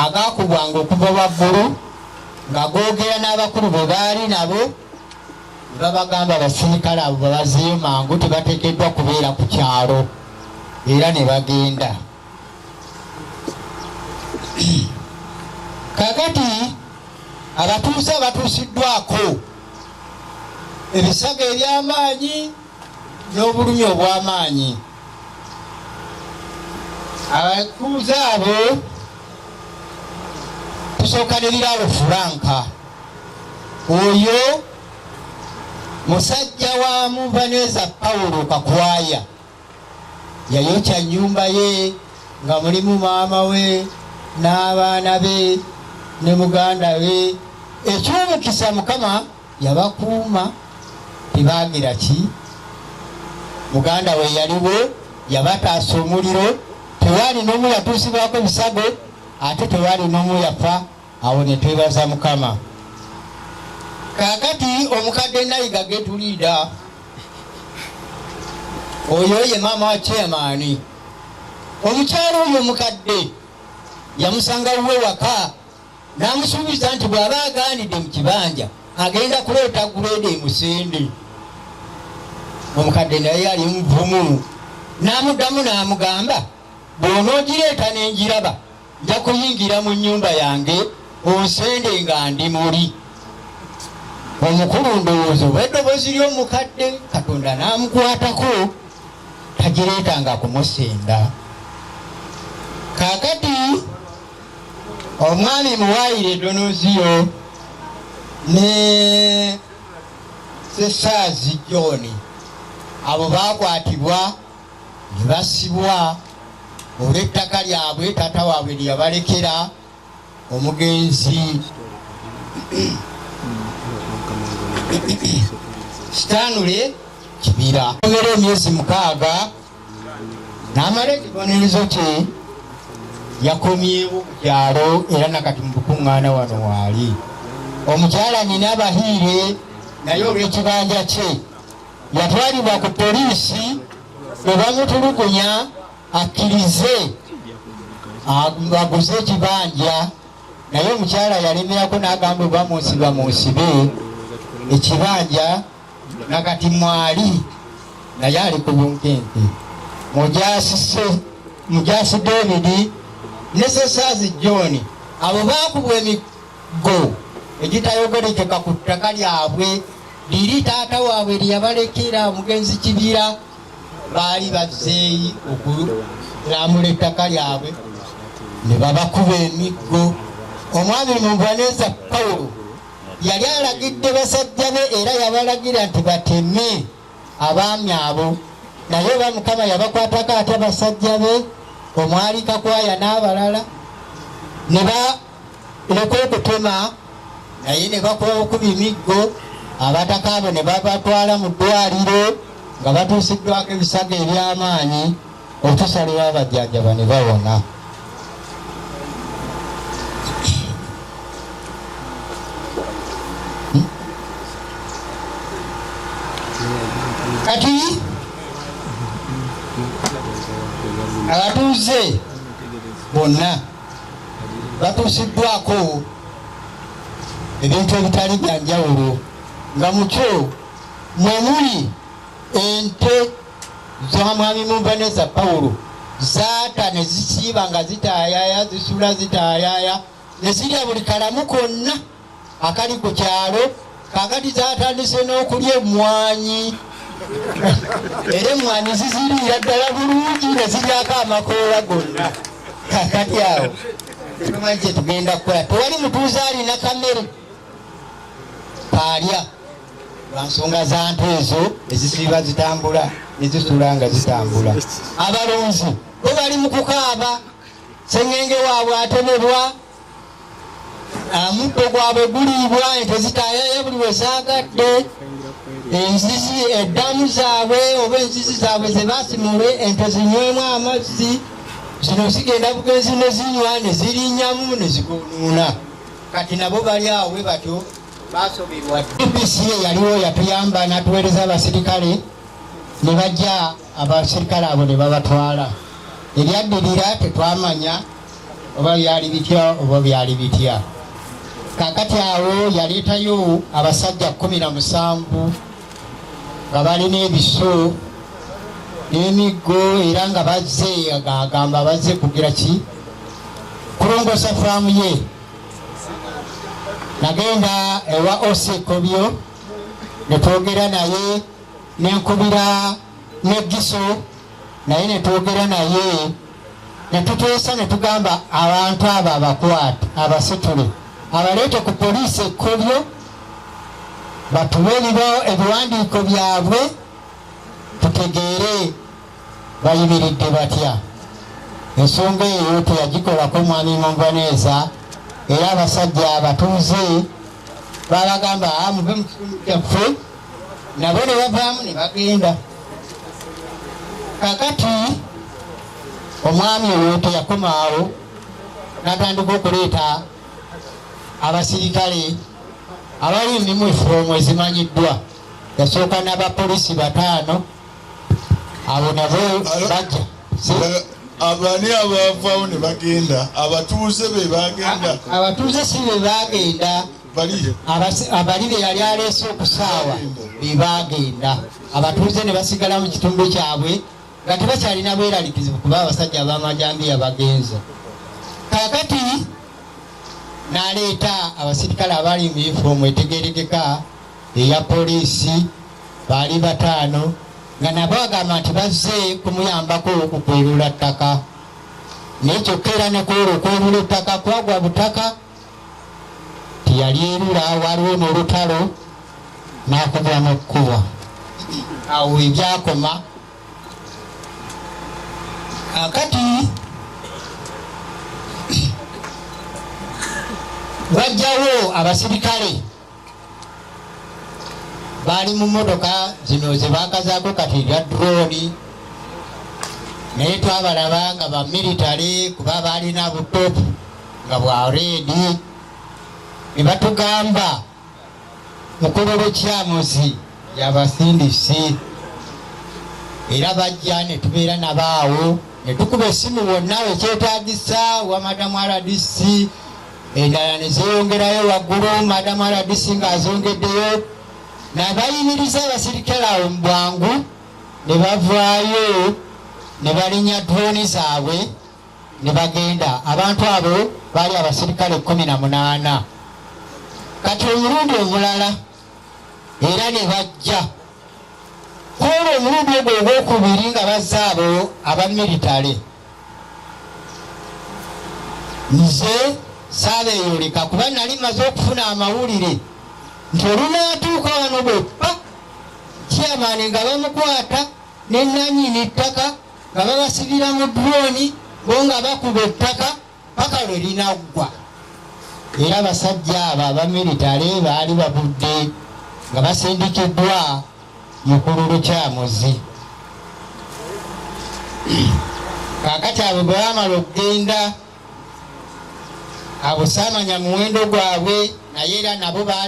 agakubwanga okuva waggulu nga googera n'abakulu bwe baali nabo babagamba abasirikale abo babazeeyo mangu tebateekeddwa kubeera ku kyalo era ne bagenda. Kakati abatuuze abatuusiddwako ebisago eby'amaanyi n'obulumi obw'amaanyi. Abatuuze abo tusooka ne Biraalo Furanka, oyo musajja wa Muvaneza Paulo Kakwaya, yayokya nnyumba ye nga mulimu maama we n'abaana be ne muganda we. Ekyomukisa Mukama yabakuuma tebaagira ki. Muganda we yaliwo yabataasa omuliro, tewaali n'omu yatuusibwako ebisago ate tewaali n'omu yafa. Awo ne twebaza Mukama. Kakati omukadde Nayiga Getuliida, oyo ye maama wa chairman. Omukyalo oyo omukadde yamusanga wuwe waka n'amusuubiza nti bw'aba agaanidde mu kibanja agenda kuleeta guleeda emusende. Omukadde naye yali muvumu, n'amuddamu n'amugamba, bw'onoogireeta n'engiraba nja kuyingira mu nnyumba yange onsende nga ndi muli. Omukulu ndowooza oba eddoboozi ly'omukadde Katonda n'amukwatako tagireetanga kumusenda. Kaakati omwami Muwaayire Donoziyo ne Sesaazi John abo baakwatibwa ne basibwa olw'ettaka lyabwe taata waabwe lyabalekera omugenzi Stanley Kibira. Omera emyezi 6 n'amala ekibonerezo kye yakomyewo ku kyalo era nakati mu bukuŋŋaana wano waali. Omukyala nina abahiire naye olw'ekibanja kye yatwalibwa ku poliisi bwe bamutulugunya akkirize aguze ekibanja, naye omukyala yalemerako n'agamba bamusiba musibe ekibanja nakati mwali naye ali ku bunkente. Mujaasi David ne Sesaazi John abo baakubwa emigo egitayogerekeka ku ttaka lyabwe liri taata waabwe lyabalekera omugenzi Kibira. Baali bazzeeyi okulamula ettaka lyabwe ne babakuba emiggo. Omwami Muvaneza Paulo yali alagidde basajja be era yabalagira nti bateme abaami abo, naye oba Mukama yabakwatako ate abasajja be omwali Kakwaya n'abalala ne baleka okutema, naye ne bakuba okuba emiggo. Abataka abo ne babatwala mu ddwaliro nga batuusiddwako ebisago eby'amaanyi okusalira abajjanjaba ne bawona. Kati abatuuze bonna batuusiddwako ebintu ebitali bya njawulo, nga mukyo mwe muli ente za mwami Muvaneza Paulo zaata ne zisiiba nga zitaayaya, zisula zitaayaya, ne zirya buli kalamu konna akali ku kyalo. Kakati zatandise n'okulya emmwanyi era emmwanyi ziziriira ddala bulungi ne ziryako amakoola gonna. Kakati awo tumanyi kye tugenda kukola. Tewali mutuuze alina kamere kaalya lwa nsonga za nte ezo ezisiiba zitambula ne zisula nga zitambula. Abalonzi bo bali mu kukaaba, sengenge waabwe atemebwa, muddo gwabwe guliibwa, ente zitaayaya buli we zaagadde, enzizi eddamu zaabwe oba enzizi zaabwe ze baasimule ente zinywemu amazzi, zino zigenda bugenzi ne zinywa ne zirinnyamu ne zigunuuna. Kati nabo bali awo bwe batyo basoberwa. DPC yaliwo yatuyamba n'atuweereza abasirikale ne bajja abasirikale abo ne babatwala. Eryaddirira tetwamanya oba byali bitya. Kakati awo yaleetayo abasajja 17 nga balina ebiso n'emiggo era nga bazze agamba bazze kugira ki kulongosa faamu ye. Nagenda ewa Osekobyo ne twogera naye nenkubira n'Egiso naye ne twogera naye ne tuteesa ne tugamba abantu abo abakwata abasitule abaleete ku poliisi Ekkobyo batuwe ebiwandiiko byabwe tutegeere bayimiridde batya. Ensonga eyo teyagikolako mwami Munvaneeza era abasajja abatuuze babagamba muve mu kitundu kyaffe nabo ne bavaamu ne bagenda. Kakati omwami oyo teyakomaawo n'atandika okuleeta abasirikale abali mu yunifoomu ezimanyiddwa. Yasooka n'abapoliisi 5 abo nabo bajja. Abani abavaawo ne bagenda, abatuuze be bagenda. Abatuuze si be bagenda, abali be yali aleese okusaawa be bagenda. Abatuuze ne basigala mu kitundu kyabwe nga tebakyalina bweraliikirivu kuba abasajja ab'amajambiya bagenze. Kakati n'aleeta abasirikale abali mu yunifoomu etegeerekeka eya poliisi baali 5 nga nabo bagamba nti bazze kumuyambako okukwerula ttaka. Naye kyokka era ne kwolwo okwerula ettaka kwagwa butaka tiyali erula, waliwo n'olutalo n'akubwa n'okkuba. Awo ebyakoma. Kakati wajjawo abasirikale baali mu mmotoka zino ze baakazaako kati erya drone, naye twabalaba nga ba military kuba baalina butopu nga bwa reedi. Ne batugamba mukololo kyamuzi yabasindisi era bajja ne tubeera nabaawo ne tukuba essimu bonna wekyetaagisa wa madamu RDC endala ne zeeyongerayo waggulu madamu RDC ng'azongeddeyo n'abayimiriza abasirikale awo mu bwangu ne bavaayo ne balinnya drone zaabwe ne bagenda. Abantu abo baali abasirikale 18. Kati omulundi omulala era ne bajja kwolwo omulundi ogwo ogwokubiri nga bazze abo abamilitale. Nze saabeeyoleka kuba nali maze okufuna amawulire nti olunaatuuka wano bweppa kyamaani nga bamukwata n'ennannyini ttaka nga babasibira mu drone bo nga bakuba ettaka paka lwe linaggwa. Era abasajja abo abamilitale baali bavudde nga basindikiddwa mukululu kyamuzi. Kaakati abo bwe bamala okugenda abo saamanya muwendo gwabwe naye era nabo